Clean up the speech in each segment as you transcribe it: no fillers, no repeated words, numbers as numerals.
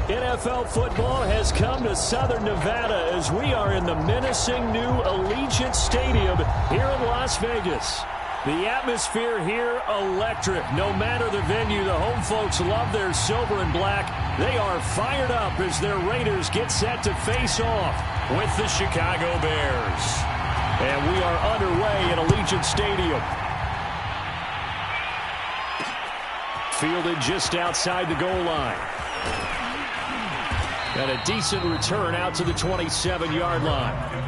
NFL football has come to Southern Nevada as we are in the menacing new Allegiant Stadium here in Las Vegas. The atmosphere here, electric. No matter the venue, the home folks love their silver and black. They are fired up as their Raiders get set to face off with the Chicago Bears. And we are underway at Allegiant Stadium. Fielded just outside the goal line. And a decent return out to the 27-yard line.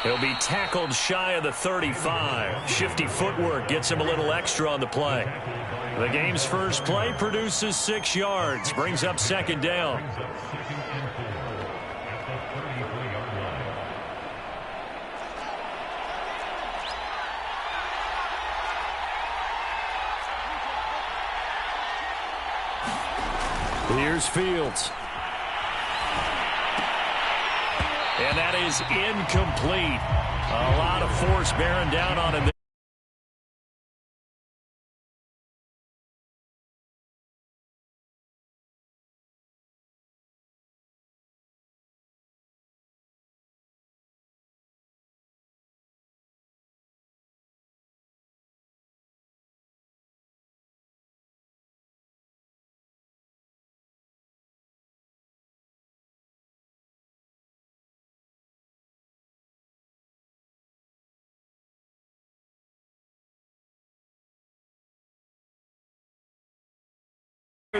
He'll be tackled shy of the 35. Shifty footwork gets him a little extra on the play. The game's first play produces 6 yards, brings up second down. Here's Fields. And that is incomplete. A lot of force bearing down on him.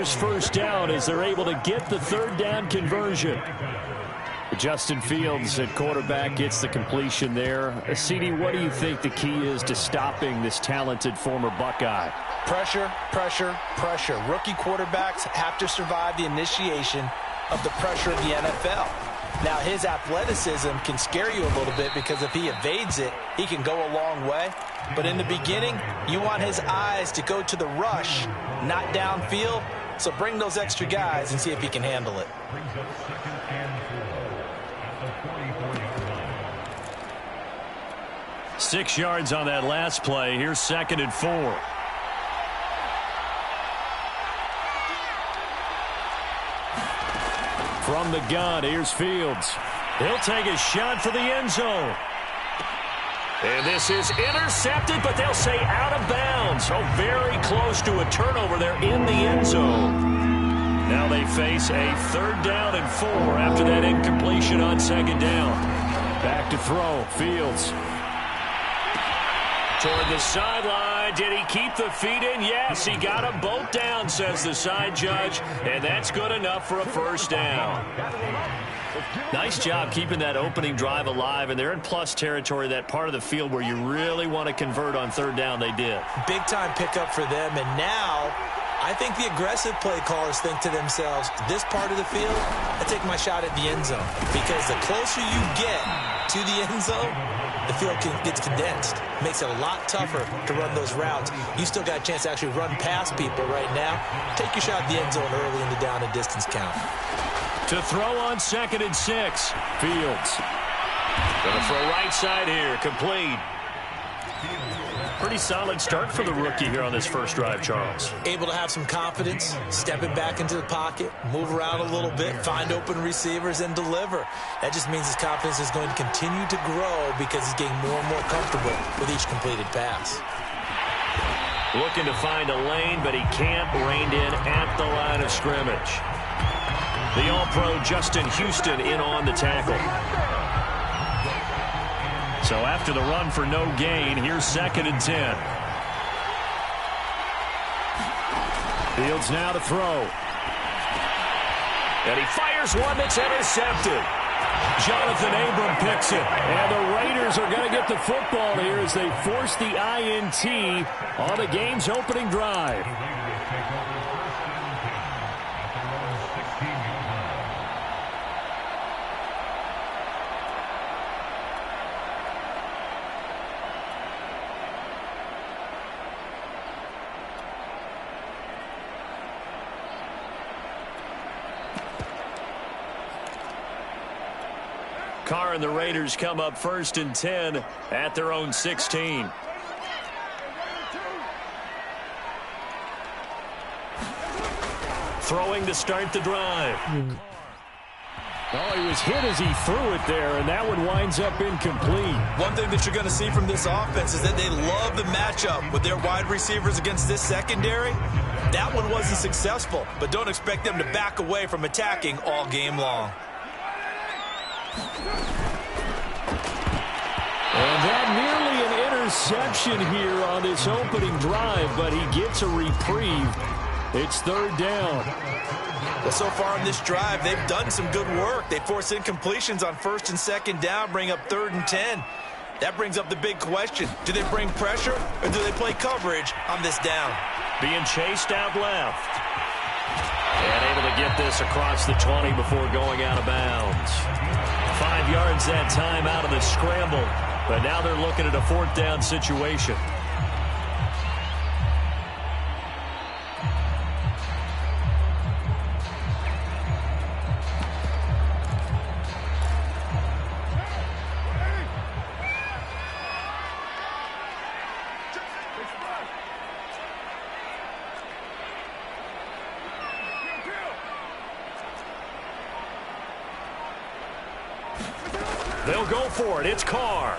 First down as they're able to get the third down conversion. Justin Fields at quarterback gets the completion there. CD, what do you think the key is to stopping this talented former Buckeye? Pressure, pressure, pressure. Rookie quarterbacks have to survive the initiation of the pressure of the NFL. Now, his athleticism can scare you a little bit because if he evades it, he can go a long way. But in the beginning, you want his eyes to go to the rush, not downfield. So bring those extra guys and see if he can handle it. 6 yards on that last play. Here's 2nd and 4. From the gun, here's Fields. He'll take a shot for the end zone. And this is intercepted, but they'll say out of bounds. So very close to a turnover there in the end zone. Now they face a 3rd down and 4 after that incompletion on 2nd down. Back to throw. Fields. Toward the sideline. Did he keep the feet in? Yes, he got them both down, says the side judge. And that's good enough for a first down. Nice job keeping that opening drive alive, and they're in plus territory, that part of the field where you really want to convert on 3rd down. They did. Big-time pickup for them, and now I think the aggressive play callers think to themselves, this part of the field, I take my shot at the end zone, because the closer you get to the end zone, the field gets condensed. Makes it a lot tougher to run those routes. You still got a chance to actually run past people right now. Take your shot at the end zone early in the down and distance count. To throw on 2nd and 6. Fields. Going to throw right side here. Complete. Pretty solid start for the rookie here on this first drive, Charles. Able to have some confidence, stepping back into the pocket, move around a little bit, find open receivers, and deliver. That just means his confidence is going to continue to grow because he's getting more and more comfortable with each completed pass. Looking to find a lane, but he can't. Reined in at the line of scrimmage. The All-Pro Justin Houston in on the tackle. So after the run for no gain, here's 2nd and 10. Fields now to throw. And he fires one that's intercepted. Jonathan Abram picks it. And the Raiders are going to get the football here as they force the INT on the game's opening drive. Carr and the Raiders come up 1st and 10 at their own 16. Throwing to start the drive. Oh, he was hit as he threw it there, and that one winds up incomplete. One thing that you're going to see from this offense is that they love the matchup with their wide receivers against this secondary. That one wasn't successful, but don't expect them to back away from attacking all game long. And that nearly an interception here on this opening drive, but he gets a reprieve. It's 3rd down. Well, so far on this drive, they've done some good work. They force incompletions on 1st and 2nd down, bring up 3rd and 10. That brings up the big question. Do they bring pressure or do they play coverage on this down? Being chased out left. And able to get this across the 20 before going out of bounds. 5 yards that time out of the scramble. But now they're looking at a 4th down situation. They'll go for it. It's Carr.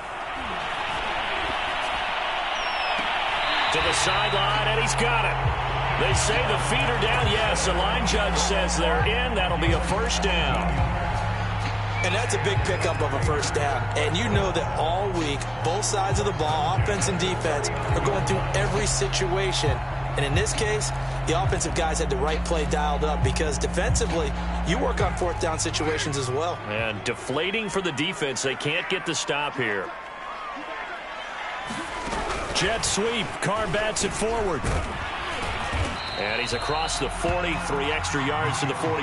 To the sideline, and he's got it. They say the feet are down. Yes, the line judge says they're in. That'll be a 1st down. And that's a big pickup of a 1st down. And you know that all week, both sides of the ball, offense and defense, are going through every situation. And in this case, the offensive guys had the right play dialed up because defensively, you work on 4th down situations as well. And deflating for the defense. They can't get the stop here. Jet sweep. Carr bats it forward. And he's across the 40. 3 extra yards to the 43.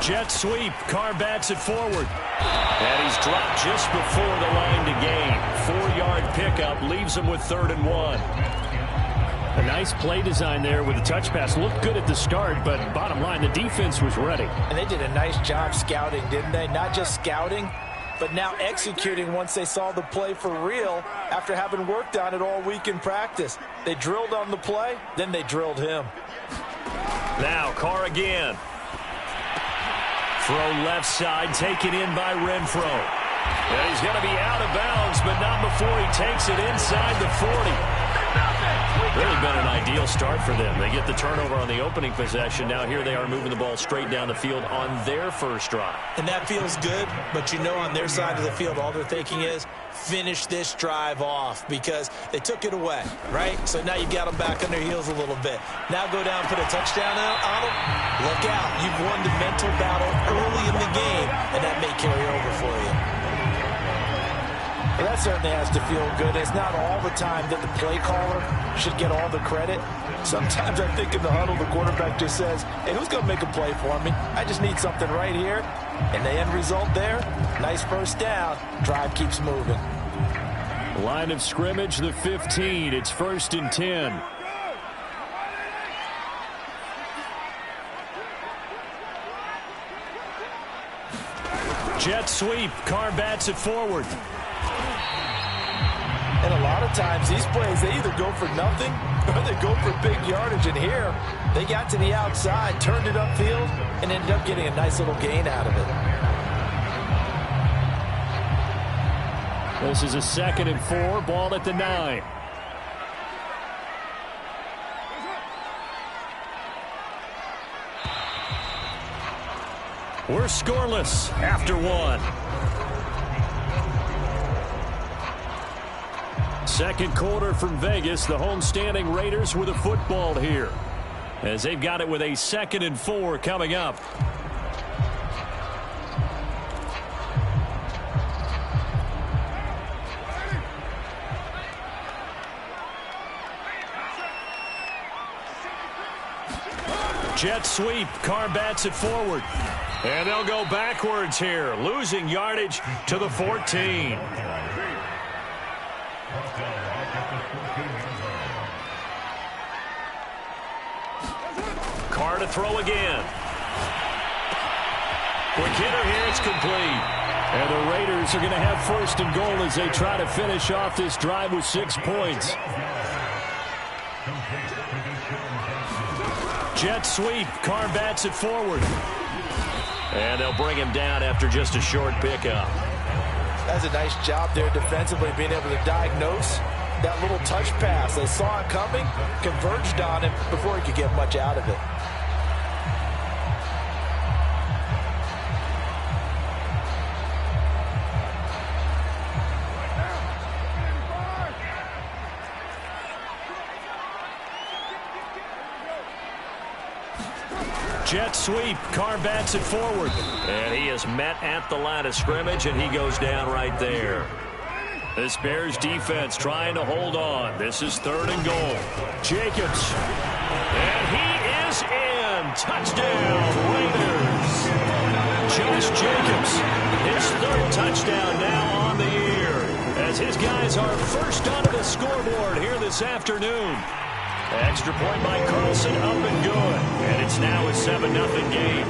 Jet sweep. Carr bats it forward. And he's dropped just before the line to gain. 4-yard pickup leaves him with 3rd and 1. A nice play design there with the touch pass. Looked good at the start, but bottom line, the defense was ready. And they did a nice job scouting, didn't they? Not just scouting, but now executing once they saw the play for real after having worked on it all week in practice. They drilled on the play, then they drilled him. Now Carr again. Throw left side, taken in by Renfro. And he's going to be out of bounds, but not before he takes it inside the 40. Really been an ideal start for them. They get the turnover on the opening possession. Now here they are moving the ball straight down the field on their 1st drive. And that feels good, but you know on their side of the field, all they're thinking is finish this drive off because they took it away, right? So now you've got them back on their heels a little bit. Now go down, put a touchdown on them. Look out. You've won the mental battle early in the game, and that may carry over for you. Well, that certainly has to feel good. It's not all the time that the play caller should get all the credit. Sometimes I think in the huddle, the quarterback just says, hey, who's going to make a play for me? I just need something right here. And the end result there, nice 1st down. Drive keeps moving. Line of scrimmage, the 15. It's 1st and 10. Jet sweep. Carr bats it forward. And a lot of times these plays, they either go for nothing or they go for big yardage. And here, they got to the outside, turned it upfield, and ended up getting a nice little gain out of it. This is a 2nd and 4, ball at the 9. We're scoreless after 1. Second quarter from Vegas. The homestanding Raiders with a football here, as they've got it with a 2nd and 4 coming up. Jet sweep. Carr bats it forward. And they'll go backwards here, losing yardage to the 14. Carr to throw again. Quick hitter here. It's complete. And the Raiders are going to have first and goal as they try to finish off this drive with 6 points. Jet sweep. Carr bats it forward. And they'll bring him down after just a short pickup. That's a nice job there defensively, being able to diagnose that little touch pass. They saw it coming, converged on him before he could get much out of it. Jet sweep. Carr bats it forward. And he is met at the line of scrimmage, and he goes down right there. This Bears defense trying to hold on. This is 3rd and goal. Jacobs. And he is in. Touchdown, Raiders. Josh Jacobs. His 3rd touchdown now on the year, as his guys are first onto the scoreboard here this afternoon. Extra point by Carlson, up and good. And it's now a 7-0 game.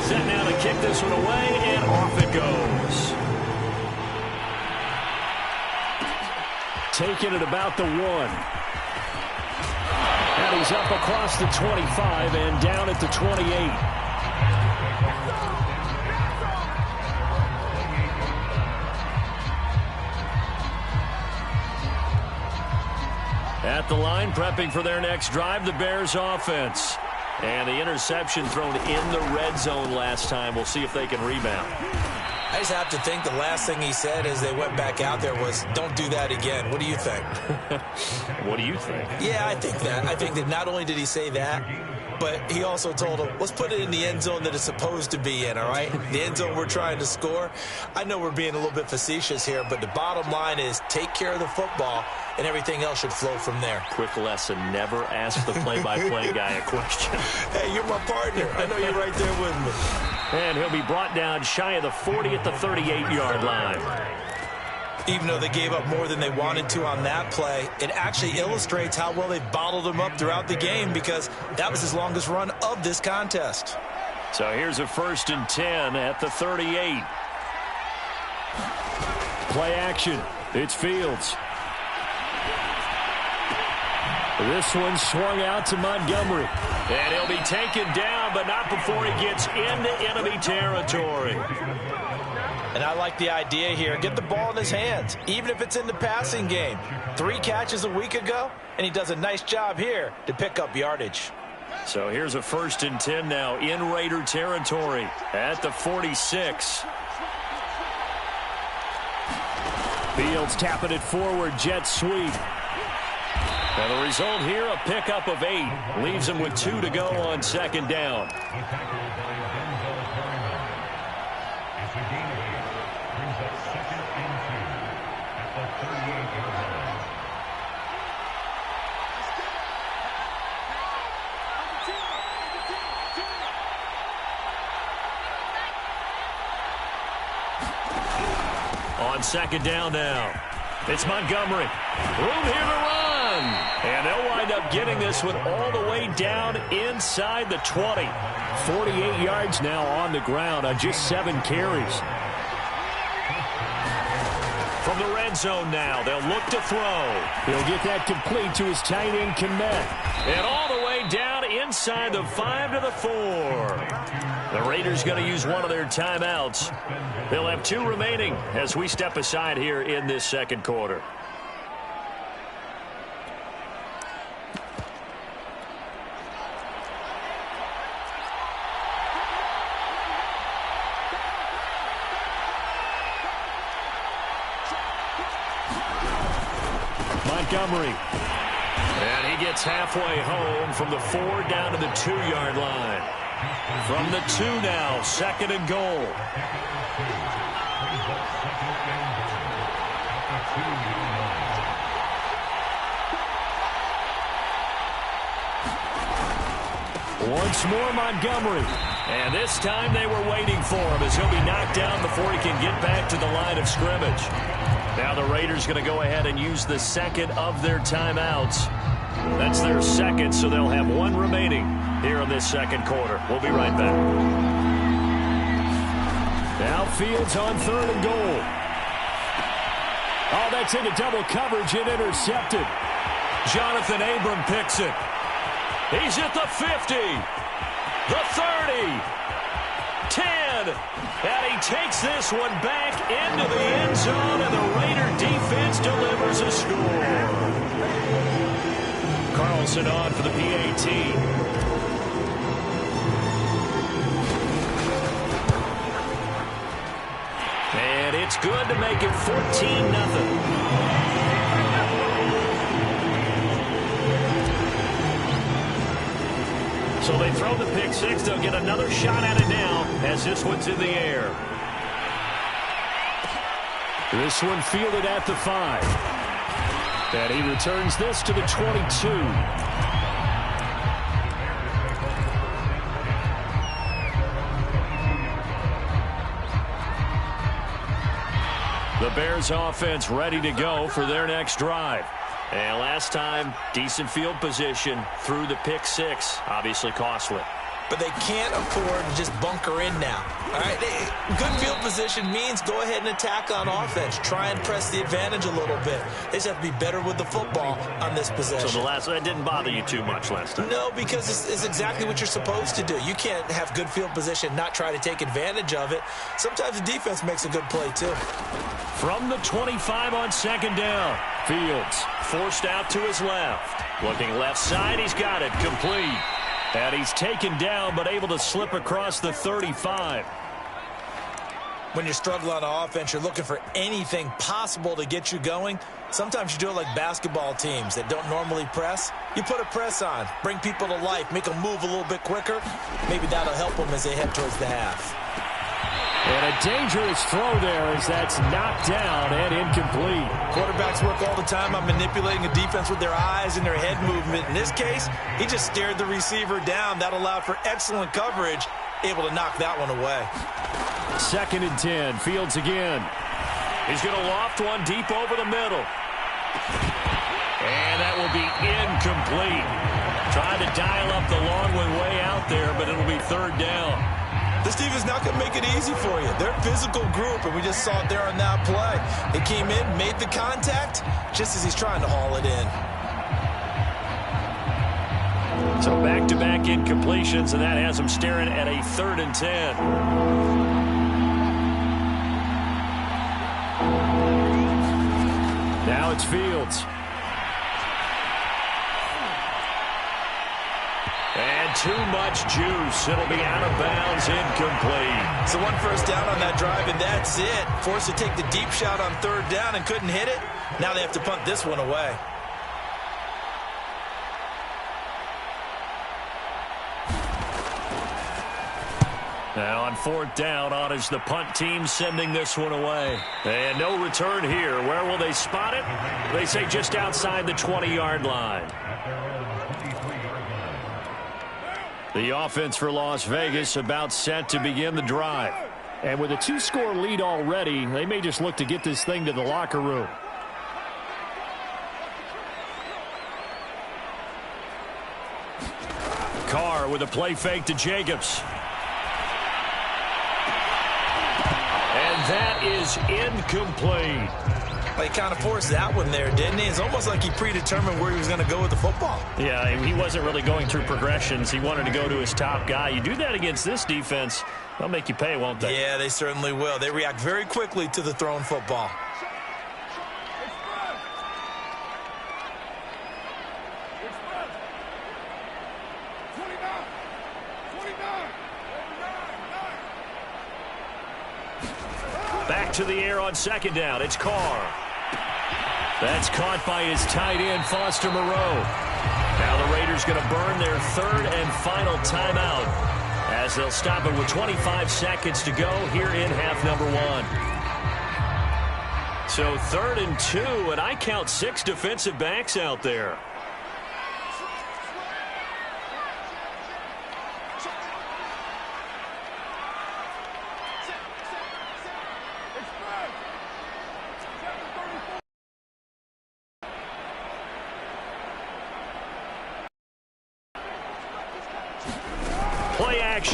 Set now to kick this one away, and off it goes. Taking it about the 1. And he's up across the 25 and down at the 28. At the line, prepping for their next drive, the Bears offense. And the interception thrown in the red zone last time. We'll see if they can rebound. I just have to think the last thing he said as they went back out there was, don't do that again. What do you think? What do you think? Yeah, I think that. I think that not only did he say that, but he also told him, let's put it in the end zone that it's supposed to be in, all right? The end zone we're trying to score. I know we're being a little bit facetious here, but the bottom line is take care of the football, and everything else should flow from there. Quick lesson, never ask the play-by-play guy a question. Hey, you're my partner. I know you're right there with me. And he'll be brought down shy of the 40 at the 38-yard line. Even though they gave up more than they wanted to on that play, it actually illustrates how well they bottled them up throughout the game, because that was his longest run of this contest. So here's a 1st and 10 at the 38. Play action. It's Fields. This one swung out to Montgomery. And he'll be taken down, but not before he gets into enemy territory. And I like the idea here. Get the ball in his hands, even if it's in the passing game. 3 catches a week ago, and he does a nice job here to pick up yardage. So here's a 1st and 10 now in Raider territory at the 46. Fields tapping it forward, jet sweep. And the result here, a pickup of 8. Leaves him with 2 to go on 2nd down. On 2nd down now. It's Montgomery. Room here to run. And they'll wind up getting this one all the way down inside the 20. 48 yards now on the ground on just 7 carries. From the red zone now, they'll look to throw. He'll get that complete to his tight end, Kmet. And all the way down inside the 5 to the 4. The Raiders going to use one of their timeouts. They'll have 2 remaining as we step aside here in this 2nd quarter. Montgomery. And he gets halfway home from the 4 down to the 2-yard line. From the 2 now, 2nd and goal. Once more, Montgomery. And this time they were waiting for him as he'll be knocked down before he can get back to the line of scrimmage. Now the Raiders going to go ahead and use the second of their timeouts. That's their second, so they'll have one remaining here in this second quarter. We'll be right back. Now Fields on 3rd and goal. Oh, that's into double coverage and intercepted. Jonathan Abram picks it. He's at the 50, the 30, 10, and he takes this one back into the end zone, and the Raider defense delivers a score. Carlson on for the PAT. And it's good to make it 14-0. So they throw the pick six. They'll get another shot at it now as this one's in the air. This one fielded at the 5. And he returns this to the 22. The Bears offense ready to go for their next drive. And last time, decent field position through the pick six. Obviously costly. But they can't afford to just bunker in now. All right, good field position means go ahead and attack on offense. Try and press the advantage a little bit. They just have to be better with the football on this possession. So that didn't bother you too much last time? No, because it's exactly what you're supposed to do. You can't have good field position, not try to take advantage of it. Sometimes the defense makes a good play, too. From the 25 on second down, Fields forced out to his left. Looking left side, he's got it, complete. And he's taken down, but able to slip across the 35. When you're struggling on offense, you're looking for anything possible to get you going. Sometimes you do it like basketball teams that don't normally press. You put a press on, bring people to life, make them move a little bit quicker. Maybe that'll help them as they head towards the half. And a dangerous throw there as that's knocked down and incomplete. Quarterbacks work all the time on manipulating a defense with their eyes and their head movement. In this case, he just stared the receiver down. That allowed for excellent coverage, able to knock that one away. 2nd and 10, Fields again. He's going to loft one deep over the middle. And that will be incomplete. Trying to dial up the long one way out there, but it'll be 3rd down. This team is not going to make it easy for you. They're a physical group, and we just saw it there on that play. They came in, made the contact, just as he's trying to haul it in. So back-to-back incompletions, and that has him staring at a 3rd and 10. Now it's Fields. And too much juice. It'll be out of bounds, incomplete. So 1 first down on that drive, and that's it. Forced to take the deep shot on 3rd down and couldn't hit it. Now they have to punt this one away. Now on 4th down, honors the punt team sending this one away. And no return here. Where will they spot it? They say just outside the 20-yard line. The offense for Las Vegas about set to begin the drive. And with a 2-score lead already, they may just look to get this thing to the locker room. Carr with a play fake to Jacobs. And that is incomplete. Well, he kind of forced that one there, didn't he? It's almost like he predetermined where he was going to go with the football. Yeah, he wasn't really going through progressions. He wanted to go to his top guy. You do that against this defense, they'll make you pay, won't they? Yeah, they certainly will. They react very quickly to the thrown football. Back to the air on 2nd down. It's Carr. That's caught by his tight end, Foster Moreau. Now the Raiders going to burn their 3rd and final timeout as they'll stop it with 25 seconds to go here in half number 1. So 3rd and 2, and I count 6 defensive backs out there.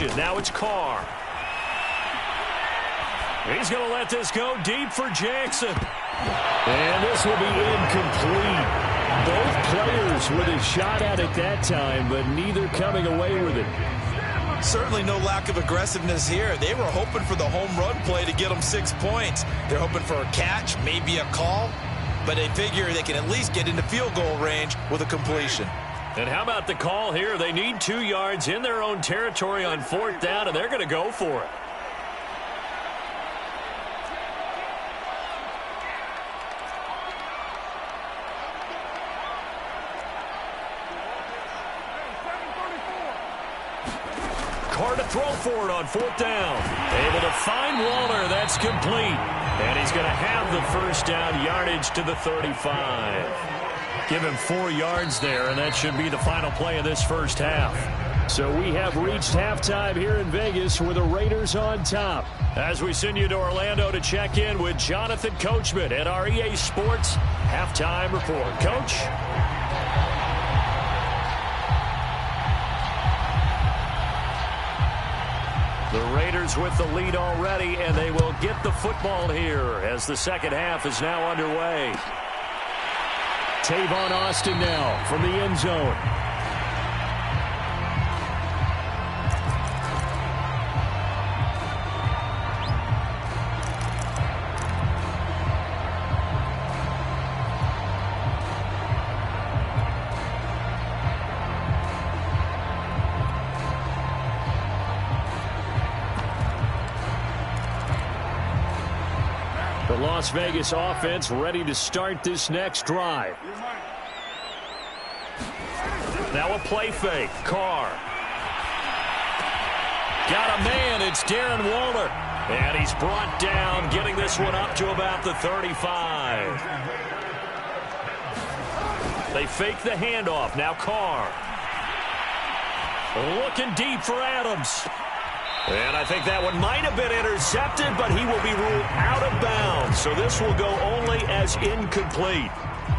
possession. Now it's Carr. He's going to let this go deep for Jackson. And this will be incomplete. Both players with a shot at it that time, but neither coming away with it. Certainly no lack of aggressiveness here. They were hoping for the home run play to get them 6 points. They're hoping for a catch, maybe a call, but they figure they can at least get into field goal range with a completion. And how about the call here? They need 2 yards in their own territory on 4th down, and they're going to go for it. Carr to throw for it on 4th down. Able to find Walter. That's complete. And he's going to have the first down yardage to the 35. Give him 4 yards there, and that should be the final play of this first half. So we have reached halftime here in Vegas with the Raiders on top. As we send you to Orlando to check in with Jonathan Coachman at our EA Sports Halftime Report. Coach? The Raiders with the lead already, and they will get the football here as the second half is now underway. Tavon Austin now from the end zone. The Las Vegas offense ready to start this next drive. Now a play fake. Carr. Got a man. It's Darren Waller. And he's brought down, getting this one up to about the 35. They fake the handoff. Now Carr. Looking deep for Adams. And I think that one might have been intercepted, but he will be ruled out of bounds. So this will go only as incomplete.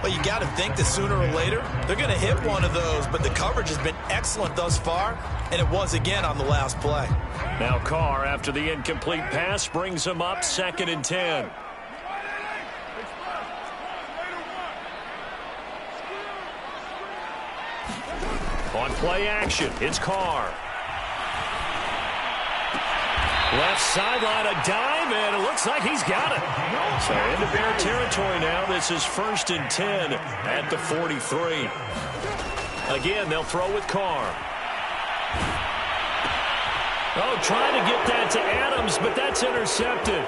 Well, you got to think that sooner or later they're going to hit one of those, but the coverage has been excellent thus far, and it was again on the last play. Now Carr, after the incomplete pass, brings him up 2nd and 10. On play action, it's Carr. Left sideline, a dime, and it looks like he's got it. So into Bear territory now. This is 1st and 10 at the 43. Again, they'll throw with Carr. Oh, trying to get that to Adams, but that's intercepted.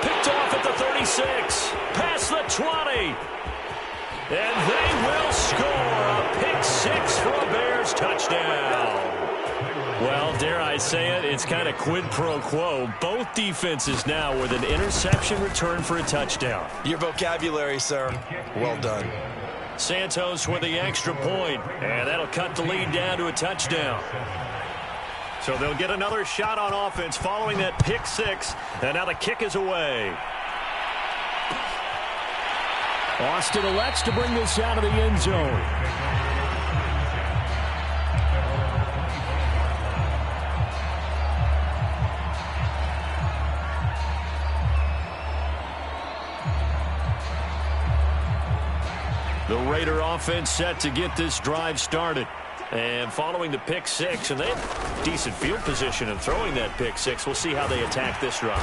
Picked off at the 36. Past the 20. And they will score a pick 6 for a Bears touchdown. Well, dare I say it, it's kind of quid pro quo. Both defenses now with an interception return for a touchdown. Your vocabulary, sir. Well done. Santos with the extra point, and that'll cut the lead down to a touchdown. So they'll get another shot on offense following that pick 6, and now the kick is away. Austin elects to bring this out of the end zone. The Raider offense set to get this drive started. And following the pick 6, and they have decent field position in throwing that pick 6. We'll see how they attack this drive.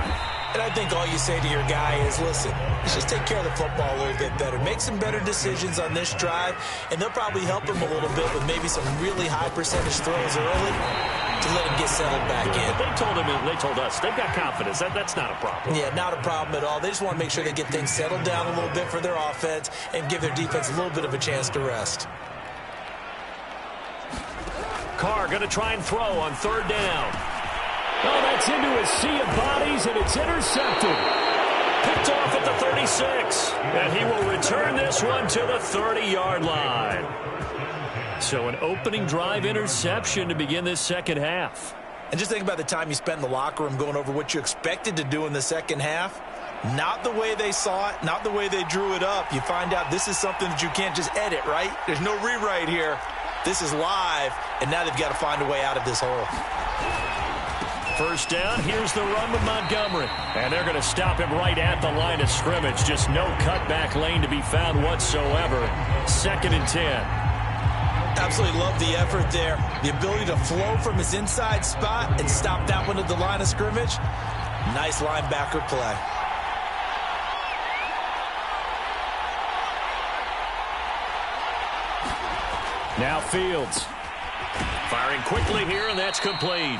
And I think all you say to your guy is, listen, let's just take care of the football a little bit better. Make some better decisions on this drive, and they'll probably help him a little bit with maybe some really high percentage throws early to let him get settled back in. But they told us they've got confidence. That's not a problem. Yeah, not a problem at all. They just want to make sure they get things settled down a little bit for their offense and give their defense a little bit of a chance to rest. Carr going to try and throw on 3rd down. Oh, that's into a sea of bodies, and it's intercepted. Picked off at the 36. And he will return this one to the 30-yard line. So an opening drive interception to begin this second half. And just think about the time you spent in the locker room going over what you expected to do in the second half. Not the way they saw it, not the way they drew it up. You find out this is something that you can't just edit, right? There's no rewrite here. This is live, and now they've got to find a way out of this hole. first down. Here's the run with Montgomery. And they're going to stop him right at the line of scrimmage. Just no cutback lane to be found whatsoever. 2nd and 10. Absolutely love the effort there. The ability to flow from his inside spot and stop that one at the line of scrimmage. Nice linebacker play. Now Fields. Firing quickly here, and that's complete.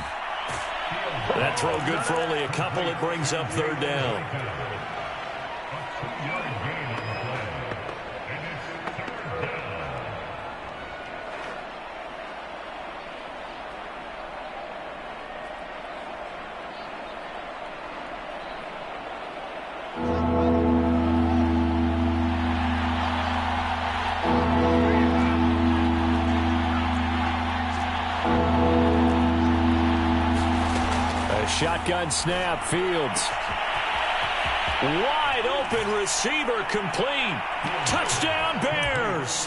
That throw good for only a couple. It brings up 3rd down. Shotgun snap, Fields. Wide open receiver complete. Touchdown Bears.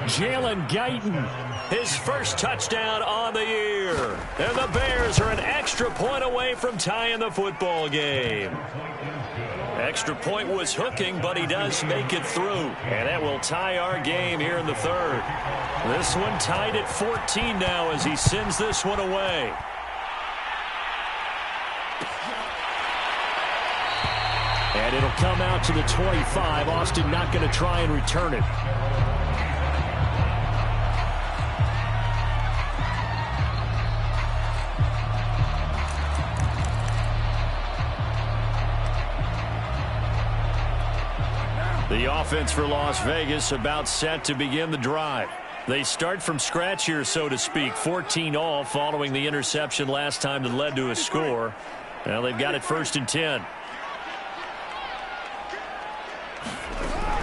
Jalen Guyton. His first touchdown on the year. And the Bears are an extra point away from tying the football game. Extra point was hooking, but he does make it through. And that will tie our game here in the 3rd. This one tied at 14 now as he sends this one away. And it'll come out to the 25. Austin not going to try and return it. The offense for Las Vegas about set to begin the drive. They start from scratch here, so to speak. 14 all following the interception last time that led to a score. Now they've got it 1st and 10.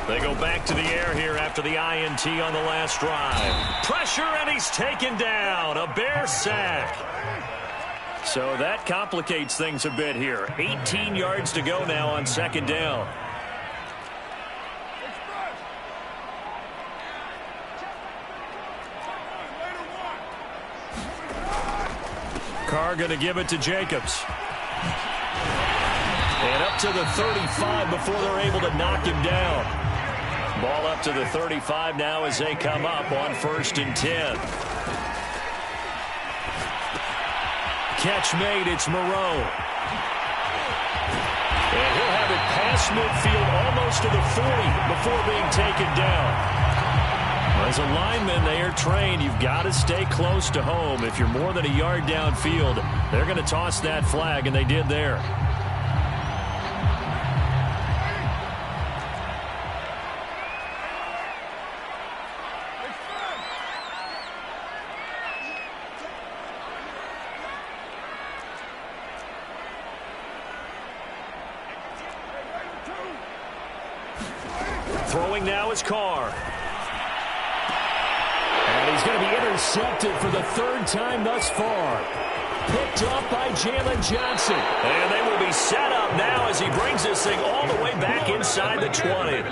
They go back to the air here after the INT on the last drive. Pressure, and he's taken down. A Bear sack. So that complicates things a bit here. 18 yards to go now on 2nd down. Carr going to give it to Jacobs. And up to the 35 before they're able to knock him down. Ball up to the 35 now as they come up on 1st and 10. Catch made, it's Moreau. And he'll have it past midfield almost to the 40 before being taken down. As a lineman, they are trained. You've got to stay close to home. If you're more than a yard downfield, they're going to toss that flag, and they did there. Throwing now is Carr. And he's going to be intercepted for the 3rd time thus far. Picked up by Jalen Johnson. And they will be set up now as he brings this thing all the way back inside the 20.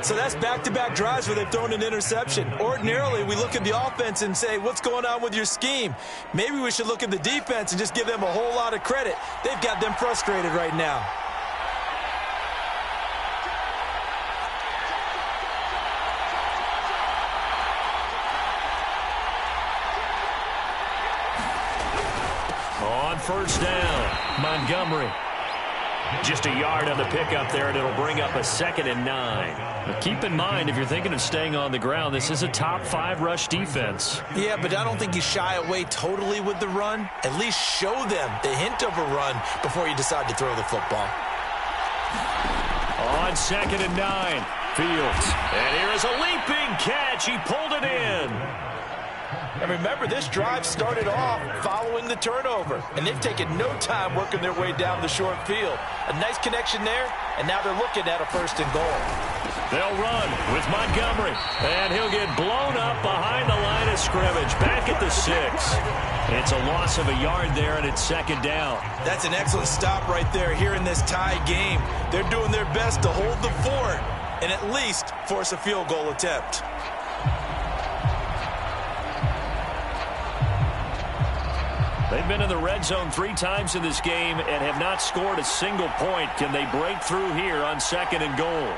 So that's back-to-back drives where they've thrown an interception. Ordinarily, we look at the offense and say, what's going on with your scheme? Maybe we should look at the defense and just give them a whole lot of credit. They've got them frustrated right now. On 1st down, Montgomery. Just a yard on the pickup there, and it'll bring up a 2nd and 9. But keep in mind, if you're thinking of staying on the ground, this is a top 5 rush defense. Yeah, but I don't think you shy away totally with the run. At least show them the hint of a run before you decide to throw the football. On 2nd and 9, Fields. And here is a leaping catch. He pulled it in. And remember, this drive started off following the turnover, and they've taken no time working their way down the short field. A nice connection there, and now they're looking at a 1st and goal. They'll run with Montgomery, and he'll get blown up behind the line of scrimmage, back at the 6. It's a loss of a yard there, and it's 2nd down. That's an excellent stop right there here in this tie game. They're doing their best to hold the fort and at least force a field goal attempt. They've been in the red zone 3 times in this game and have not scored a single point. Can they break through here on 2nd and goal?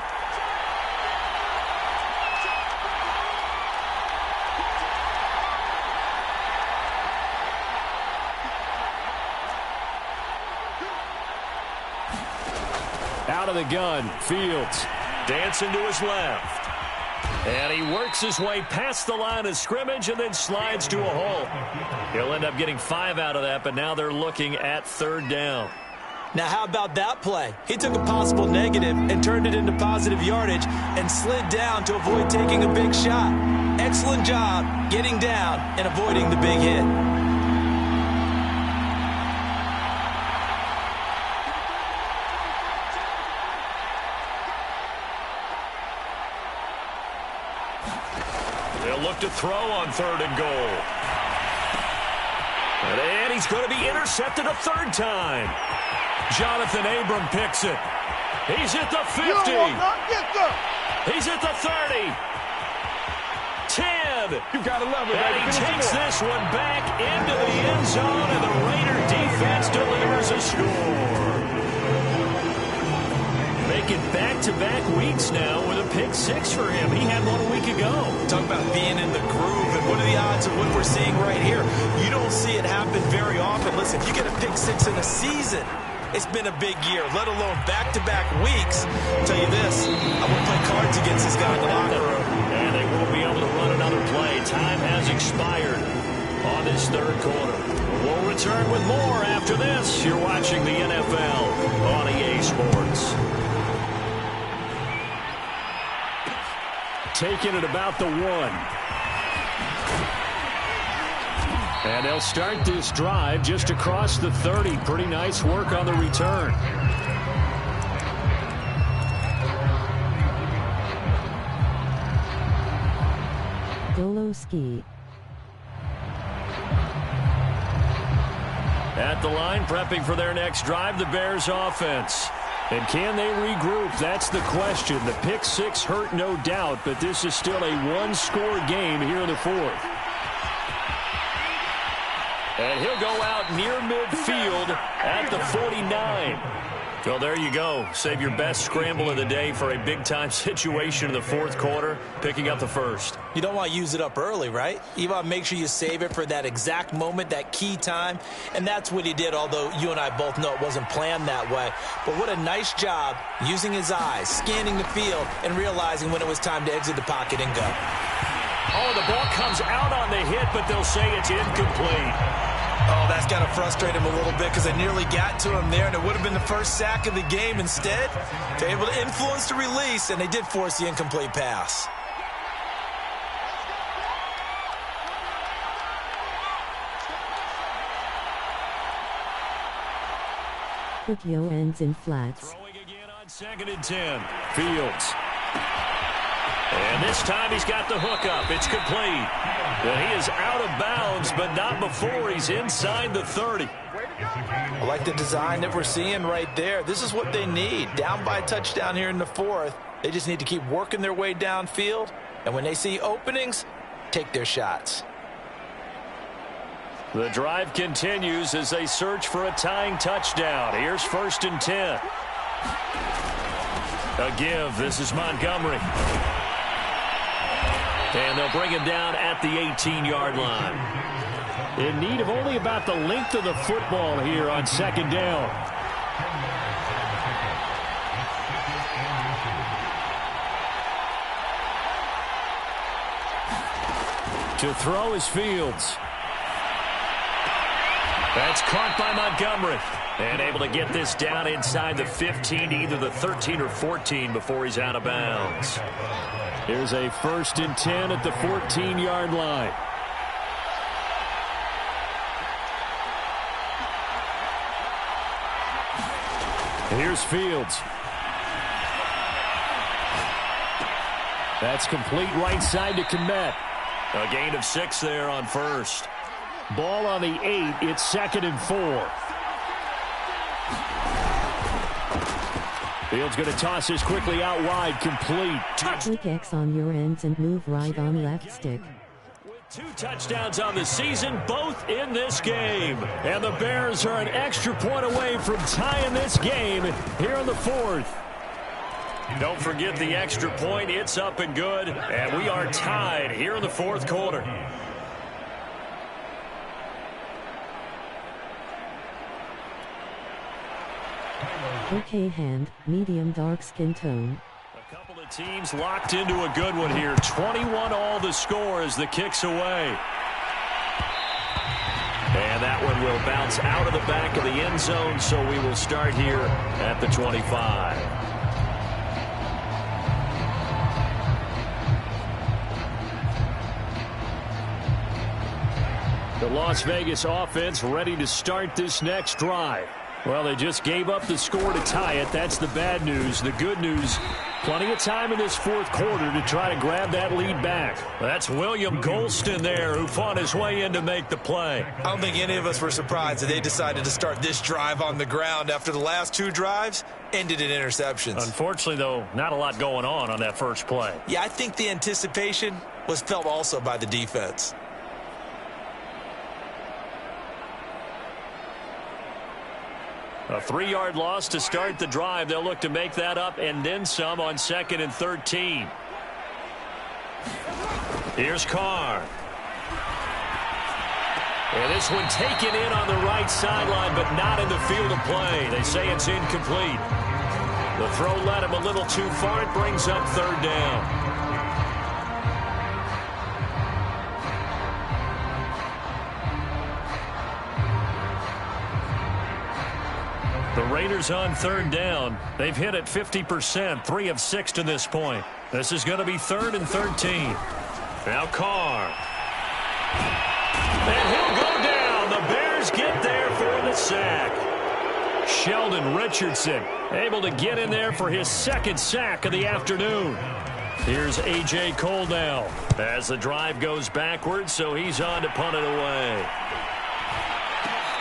Out of the gun, Fields dancing to his left. And he works his way past the line of scrimmage and then slides to a hole. He'll end up getting 5 out of that, but now they're looking at 3rd down. Now, how about that play? He took a possible negative and turned it into positive yardage and slid down to avoid taking a big shot. Excellent job getting down and avoiding the big hit. They'll look to throw on 3rd and goal. And he's going to be intercepted a 3rd time. Jonathan Abram picks it. He's at the 50. He's at the 30. 10. You got to love it. And he takes this one back into the end zone, and the Raider defense delivers a score. Making back-to-back weeks now with a pick 6 for him. He had one a week ago. Talk about being in the groove, and what are the odds of what we're seeing right here? You don't see it happen very often. Listen, if you get a pick 6 in a season, it's been a big year, let alone back-to-back weeks. I'll tell you this, I wouldn't play cards against this guy in the locker room. And they won't be able to run another play. Time has expired on this 3rd quarter. We'll return with more after this. You're watching the NFL on EA Sports. Taking it about the 1. And they'll start this drive just across the 30. Pretty nice work on the return. Goloski. At the line, prepping for their next drive, the Bears offense. And can they regroup? That's the question. The pick 6 hurt, no doubt, but this is still a 1-score game here in the 4th. And he'll go out near midfield at the 49. Well, there you go. Save your best scramble of the day for a big-time situation in the 4th quarter, picking up the 1st. You don't want to use it up early, right? You want to make sure you save it for that exact moment, that key time. And that's what he did, although you and I both know it wasn't planned that way. But what a nice job using his eyes, scanning the field, and realizing when it was time to exit the pocket and go. Oh, the ball comes out on the hit, but they'll say it's incomplete. Oh, that's got to frustrate him a little bit because they nearly got to him there, and it would have been the first sack of the game. Instead, they're able to influence the release, and they did force the incomplete pass. Put your ends in flats. Throwing again on 2nd and 10. Fields. And this time he's got the hook up. It's complete. Well, he is out of bounds, but not before he's inside the 30. I like the design that we're seeing right there. This is what they need. Down by a touchdown here in the 4th. They just need to keep working their way downfield. And when they see openings, take their shots. The drive continues as they search for a tying touchdown. Here's 1st and 10. A give. This is Montgomery. And they'll bring him down at the 18-yard line. In need of only about the length of the football here on 2nd down. To throw is Fields. That's caught by Montgomery. And able to get this down inside the 15, either the 13 or 14 before he's out of bounds. Here's a 1st and 10 at the 14-yard line. Here's Fields. That's complete right side to Kmet. A gain of 6 there on 1st. Ball on the 8. It's 2nd and 4. Fields going to toss this quickly out wide, complete. Click X on your ends and move right on left stick. 2 touchdowns on the season, both in this game. And the Bears are an extra point away from tying this game here in the 4th. Don't forget the extra point. It's up and good. And we are tied here in the 4th quarter. Okay hand, medium dark skin tone. A couple of teams locked into a good one here. 21 all the score as the kick's away. And that one will bounce out of the back of the end zone, so we will start here at the 25. The Las Vegas offense ready to start this next drive. Well, they just gave up the score to tie it. That's the bad news. The good news, plenty of time in this 4th quarter to try to grab that lead back. That's William Golston there who fought his way in to make the play. I don't think any of us were surprised that they decided to start this drive on the ground after the last 2 drives ended in interceptions. Unfortunately, though, not a lot going on that first play. Yeah, I think the anticipation was felt also by the defense. A 3-yard loss to start the drive. They'll look to make that up and then some on 2nd and 13. Here's Carr. And this one taken in on the right sideline, but not in the field of play. They say it's incomplete. The throw led him a little too far. It brings up 3rd down. The Raiders on 3rd down. They've hit it 50%, 3 of 6 to this point. This is going to be 3rd and 13. Now Carr. And he'll go down. The Bears get there for the sack. Sheldon Richardson able to get in there for his 2nd sack of the afternoon. Here's A.J. Cole now as the drive goes backwards, so he's on to punt it away.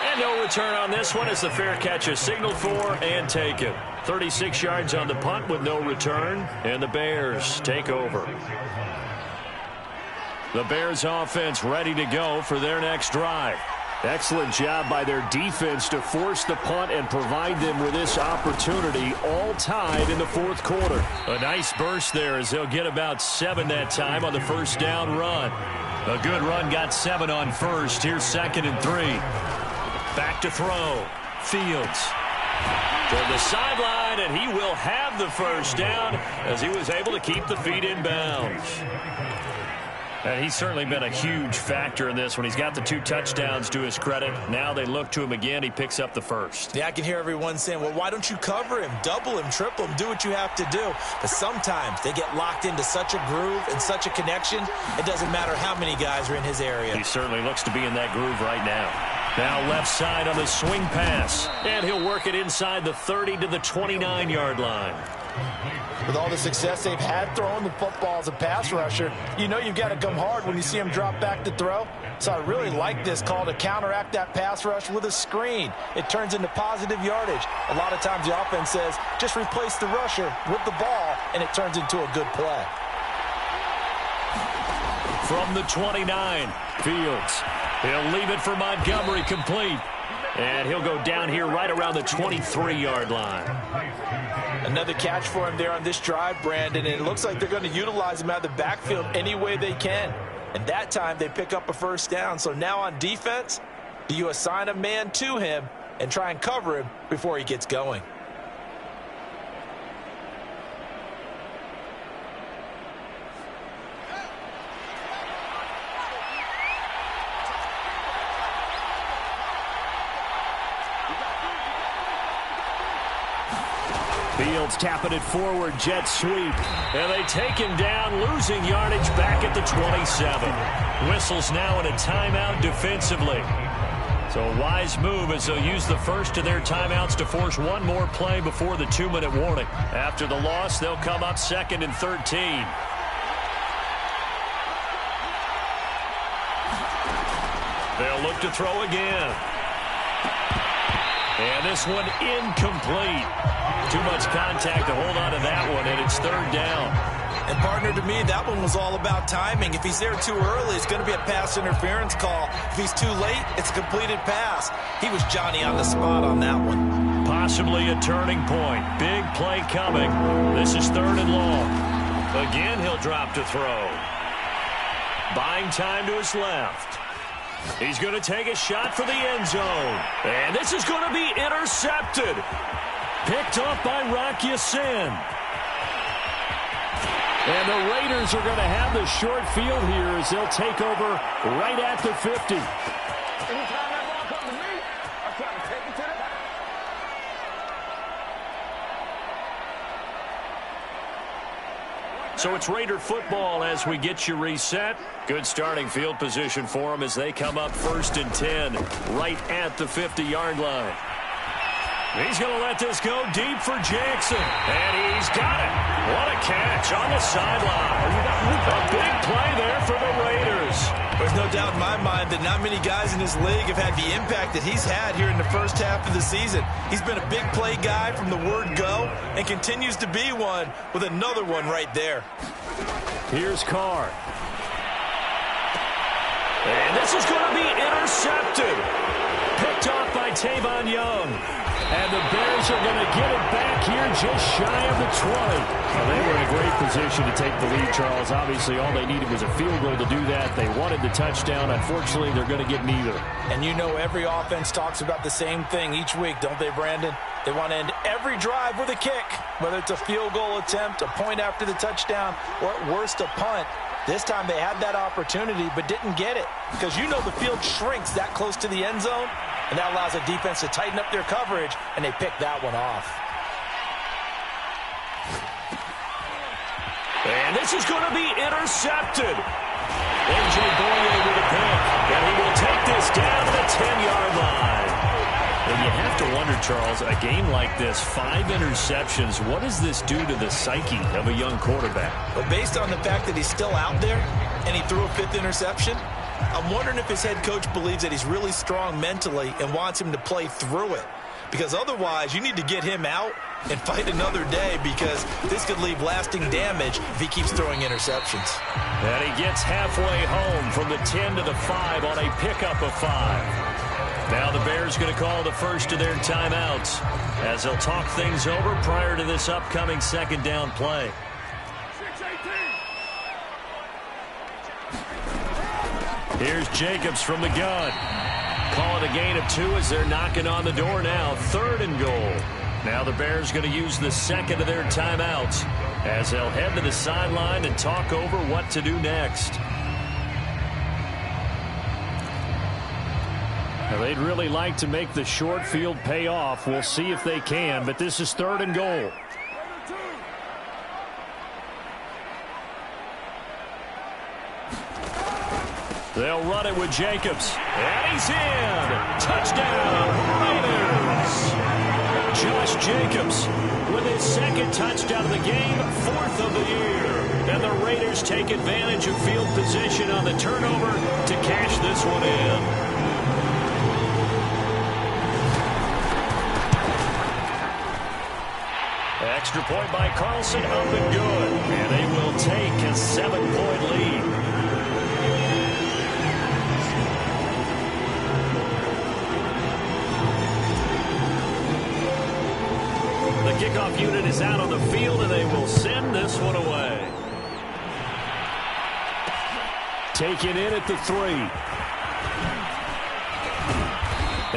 And no return on this one as the fair catch is signaled for and taken. 36 yards on the punt with no return, and the Bears take over. The Bears offense ready to go for their next drive. Excellent job by their defense to force the punt and provide them with this opportunity, all tied in the 4th quarter. A nice burst there as they'll get about 7 that time on the 1st down run. A good run got 7 on 1st. Here's 2nd and 3. Back to throw. Fields to the sideline, and he will have the 1st down as he was able to keep the feet in bounds. And he's certainly been a huge factor in this when he's got the 2 touchdowns to his credit. Now they look to him again. He picks up the 1st. Yeah, I can hear everyone saying, well, why don't you cover him, double him, triple him, do what you have to do. But sometimes they get locked into such a groove and such a connection, it doesn't matter how many guys are in his area. He certainly looks to be in that groove right now. Now left side on the swing pass. And he'll work it inside the 30 to the 29-yard line. With all the success they've had throwing the football as a pass rusher, you know you've got to come hard when you see him drop back to throw. So I really like this call to counteract that pass rush with a screen. It turns into positive yardage. A lot of times the offense says, just replace the rusher with the ball, and it turns into a good play. From the 29, Fields. He'll leave it for Montgomery, complete. And he'll go down here right around the 23-yard line. Another catch for him there on this drive, Brandon, and it looks like they're going to utilize him out of the backfield any way they can. And that time they pick up a 1st down. So now on defense, do you assign a man to him and try and cover him before he gets going? Fields tapping it forward, jet sweep. And they take him down, losing yardage back at the 27. Whistles now in a timeout defensively. So a wise move as they'll use the first of their timeouts to force one more play before the 2-minute warning. After the loss, they'll come up 2nd and 13. They'll look to throw again. And this one incomplete. Too much contact to hold on to that one, and it's 3rd down. And partner, to me, that one was all about timing. If he's there too early, it's going to be a pass interference call. If he's too late, it's a completed pass. He was Johnny on the spot on that one. Possibly a turning point. Big play coming. This is 3rd and long. Again, he'll drop to throw. Buying time to his left. He's going to take a shot for the end zone. And this is going to be intercepted. Picked off by Rock Ya-Sin. And the Raiders are going to have the short field here as they'll take over right at the 50. So it's Raider football as we get you reset. Good starting field position for them as they come up 1st and 10 right at the 50-yard line. He's going to let this go deep for Jackson. And he's got it. What a catch on the sideline. A big play there for the Raiders. There's no doubt in my mind that not many guys in this league have had the impact that he's had here in the first half of the season. He's been a big play guy from the word go and continues to be one with another one right there. Here's Carr. And this is going to be intercepted. Picked off by Tavon Young. And the Bears are going to get it back here just shy of the 20. Well, they were in a great position to take the lead, Charles. Obviously, all they needed was a field goal to do that. They wanted the touchdown. Unfortunately, they're going to get neither. And you know every offense talks about the same thing each week, don't they, Brandon? They want to end every drive with a kick, whether it's a field goal attempt, a point after the touchdown, or at worst a punt. This time they had that opportunity but didn't get it because you know the field shrinks that close to the end zone. And that allows the defense to tighten up their coverage, and they pick that one off. And this is going to be intercepted. A.J. Boye with a pick, and he will take this down to the 10-yard line. And you have to wonder, Charles, a game like this, 5 interceptions, what does this do to the psyche of a young quarterback? Well, based on the fact that he's still out there and he threw a 5th interception, I'm wondering if his head coach believes that he's really strong mentally and wants him to play through it. Because otherwise, you need to get him out and fight another day because this could leave lasting damage if he keeps throwing interceptions. And he gets halfway home from the 10 to the 5 on a pickup of 5. Now the Bears going to call the first of their timeouts as they'll talk things over prior to this upcoming 2nd down play. Here's Jacobs from the gun. Call it a gain of 2 as they're knocking on the door now. 3rd and goal. Now the Bears going to use the 2nd of their timeouts as they'll head to the sideline and talk over what to do next. Now, they'd really like to make the short field pay off. We'll see if they can, but this is 3rd and goal. They'll run it with Jacobs. And he's in. Touchdown, Raiders. Josh Jacobs with his 2nd touchdown of the game, 4th of the year. And the Raiders take advantage of field position on the turnover to cash this one in. Extra point by Carlson, up and good. And they will take a 7-point lead. The kickoff unit is out on the field, and they will send this one away. Taken in at the 3.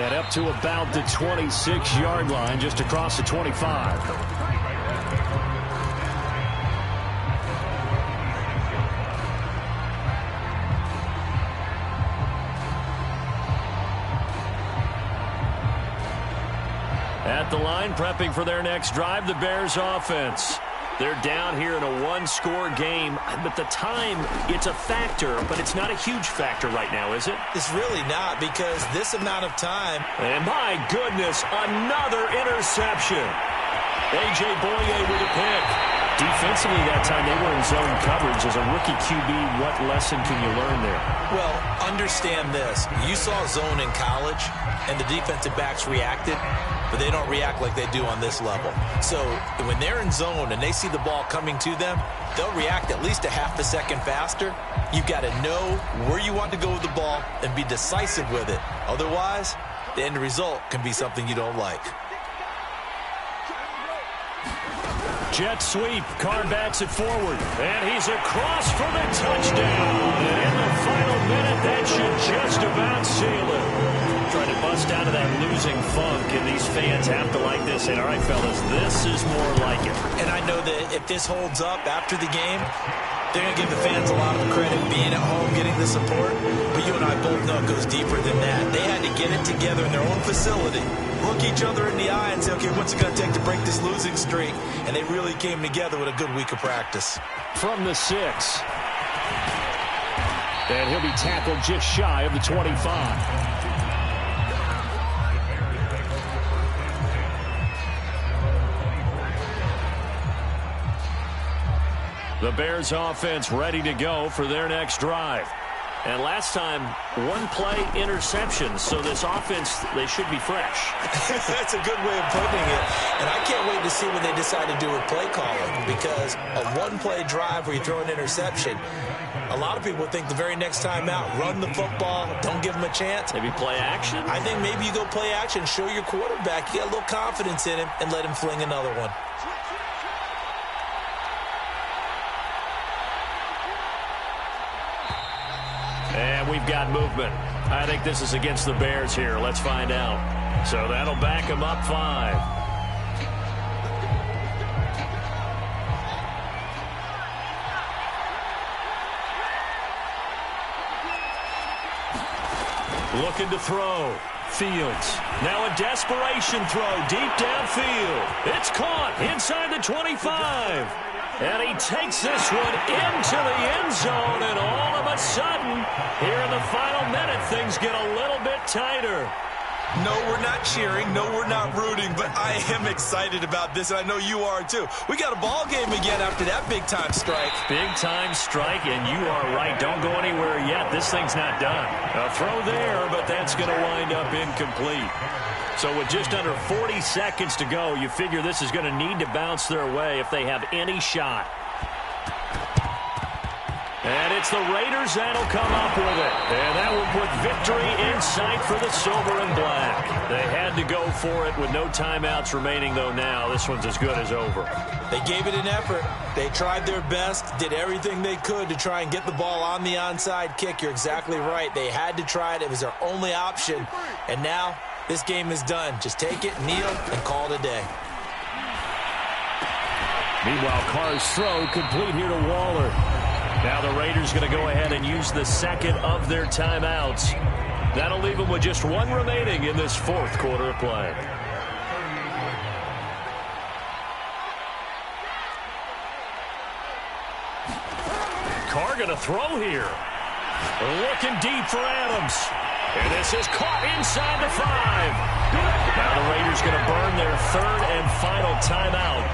And up to about the 26-yard line, just across the 25. At the line, prepping for their next drive, the Bears offense. They're down here in a 1-score game, but the time, it's a factor, but it's not a huge factor right now, is it? It's really not because this amount of time. And my goodness, another interception. A.J. Boye with a pick. Defensively that time, they were in zone coverage. As a rookie QB, what lesson can you learn there? Well, understand this. You saw zone in college, and the defensive backs reacted. but they don't react like they do on this level. So when they're in zone and they see the ball coming to them, they'll react at least a half a second faster. You've got to know where you want to go with the ball and be decisive with it. Otherwise, the end result can be something you don't like. Jet sweep. Carr bats it forward. And he's across for the touchdown. And in the final minute, that should just about seal it. Trying to bust out of that losing funk, and these fans have to like this. And all right, fellas, this is more like it. And I know that if this holds up after the game, they're going to give the fans a lot of credit being at home, getting the support. But you and I both know it goes deeper than that. They had to get it together in their own facility, look each other in the eye and say, okay, what's it going to take to break this losing streak? And they really came together with a good week of practice. From the 6. And he'll be tackled just shy of the 25. The Bears offense ready to go for their next drive. And last time, one play interception. So this offense, they should be fresh. That's a good way of putting it. And I can't wait to see what they decide to do with play calling. Because a one-play drive where you throw an interception, a lot of people think the very next time out, run the football, don't give them a chance. Maybe play action? I think maybe you go play action, show your quarterback, you got a little confidence in him, and let him fling another one. And we've got movement. I think this is against the Bears here. Let's find out. So that'll back them up 5. Looking to throw. Fields. Now a desperation throw deep downfield. It's caught inside the 25. And he takes this one into the end zone, and all of a sudden, here in the final minute, things get a little bit tighter. No, we're not cheering. No, we're not rooting, but I am excited about this, and I know you are too. We got a ball game again after that big-time strike. Big-time strike, and you are right. Don't go anywhere yet. This thing's not done. A throw there, but that's going to wind up incomplete. So with just under 40 seconds to go, you figure this is going to need to bounce their way if they have any shot. And it's the Raiders that'll come up with it. And that will put victory in sight for the silver and black. They had to go for it with no timeouts remaining, though now this one's as good as over. They gave it an effort. They tried their best, did everything they could to try and get the ball on the onside kick. You're exactly right. They had to try it. It was their only option. And now this game is done. Just take it, kneel, and call it a day. Meanwhile, Carr's throw complete here to Waller. Now the Raiders going to go ahead and use the second of their timeouts. That'll leave them with just one remaining in this fourth quarter of play. Carr going to throw here. Looking deep for Adams. And this is caught inside the 5. Now the Raiders going to burn their third and final timeout.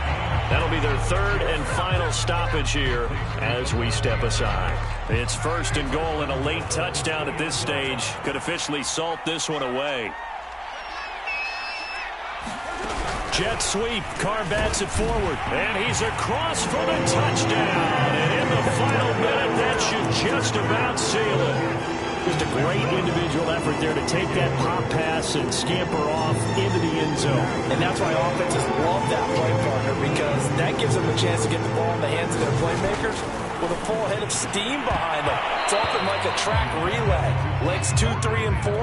That'll be their third and final stoppage here as we step aside. It's first and goal, and a late touchdown at this stage could officially salt this one away. Jet sweep. Carr bats it forward. And he's across for the touchdown. And in the final minute, that should just about seal it. Just a great individual effort there to take that pop pass and scamper off into the end zone. And that's why offenses love that play partner, because that gives them a chance to get the ball in the hands of their playmakers with a full head of steam behind them. It's often like a track relay. Legs 2, 3, and 4.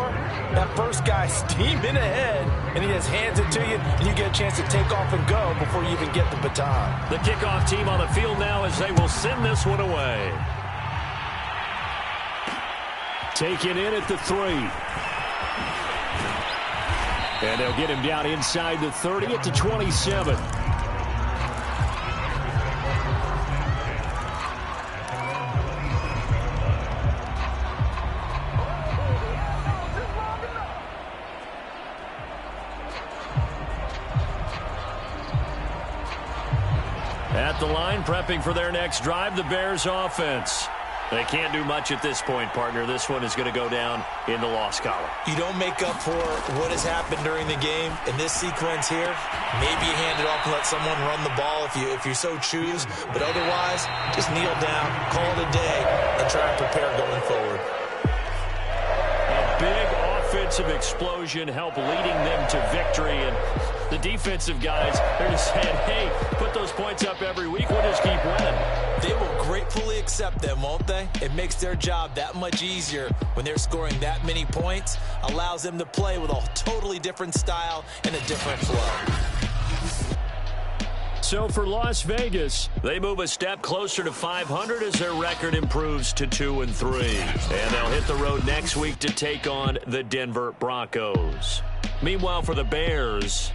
That first guy steaming ahead, and he just hands it to you, and you get a chance to take off and go before you even get the baton. The kickoff team on the field now as they will send this one away. Taken in at the 3. And they'll get him down inside the 30 at the 27. At the line, prepping for their next drive, the Bears offense. They can't do much at this point, partner. This one is going to go down in the loss column. You don't make up for what has happened during the game in this sequence here. Maybe you hand it off and let someone run the ball if you so choose. But otherwise, just kneel down, call it a day, and try and prepare going forward. A big offensive explosion helped leading them to victory. And the defensive guys, they're just saying, hey, put those points up every week. We'll just keep winning. They will gratefully accept them, won't they? It makes their job that much easier when they're scoring that many points. Allows them to play with a totally different style and a different flow. So for Las Vegas, they move a step closer to 500 as their record improves to 2-3. And they'll hit the road next week to take on the Denver Broncos. Meanwhile, for the Bears,